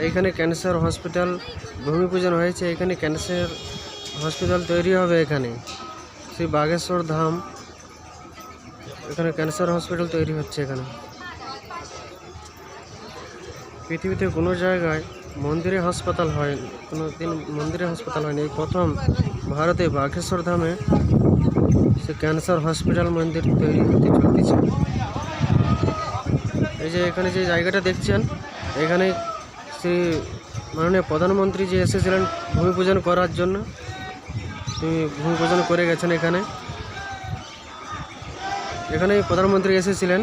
এখানে cancer hospital ভূমি পূজন হয়েছে। এখানে ক্যান্সার হসপিটাল তৈরি হবে। এখানে শ্রী বাগেশ্বর ধাম, এখানে ক্যান্সার হসপিটাল তৈরি হচ্ছে। এখানে পৃথিবীতে কোনো জায়গায় মন্দিরে হাসপাতাল হয়, কোনো দিন মন্দিরে হাসপাতাল হয়নি। এই প্রথম ভারতে বাগেশ্বর ধামে সে ক্যান্সার হসপিটাল মন্দির তৈরি হতে চলতেছে। এই যে এখানে যে জায়গাটা দেখছেন, এখানে শ্রী মাননীয় প্রধানমন্ত্রী যে এসেছিলেন ভূমি পূজন করার জন্য, তিনি ভূমি পূজন করে গেছেন। এখানে প্রধানমন্ত্রী এসেছিলেন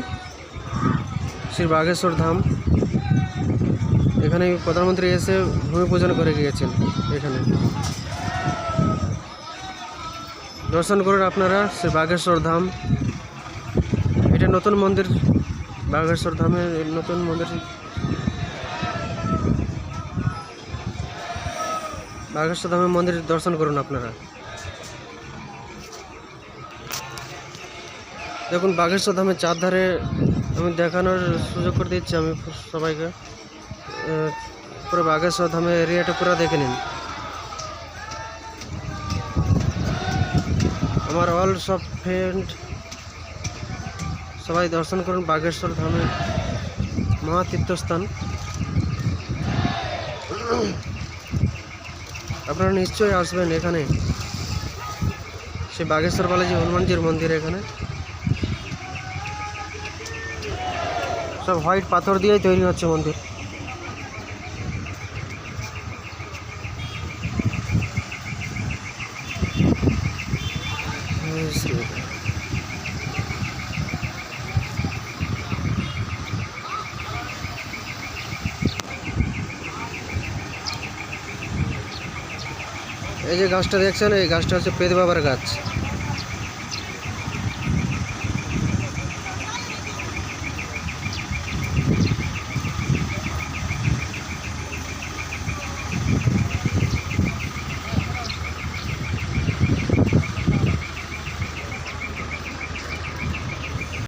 শ্রী বাগেশ্বর ধাম। এখানে প্রধানমন্ত্রী এসে ভূমি পূজন করে গিয়েছেন। এখানে দর্শন করুন আপনারা শ্রী বাগেশ্বর ধাম। এটা নতুন মন্দির, বাগেশ্বর ধামে নতুন মন্দির। বাগেশ্বর ধামের মন্দির দর্শন করুন আপনারা। দেখুন বাগেশ্বর ধামের চারধারে আমি দেখানোর সুযোগ করে দিচ্ছি আমি সবাইকে। পুরো বাগেশ্বর ধামের এরিয়াটা পুরো দেখে নিন। আমার অল সব ফ্রেন্ড সবাই দর্শন করুন বাগেশ্বর ধামের মহাতীর্থস্থান। আপনারা নিশ্চয়ই আসবেন এখানে। সে বাগেশ্বর বালাজি হনুমানজির মন্দির। এখানে সব হোয়াইট পাথর দিয়েই তৈরি হচ্ছে মন্দির। এই যে গাছটা দেখছেন, এই গাছটা হচ্ছে পেদ বাবার গাছ।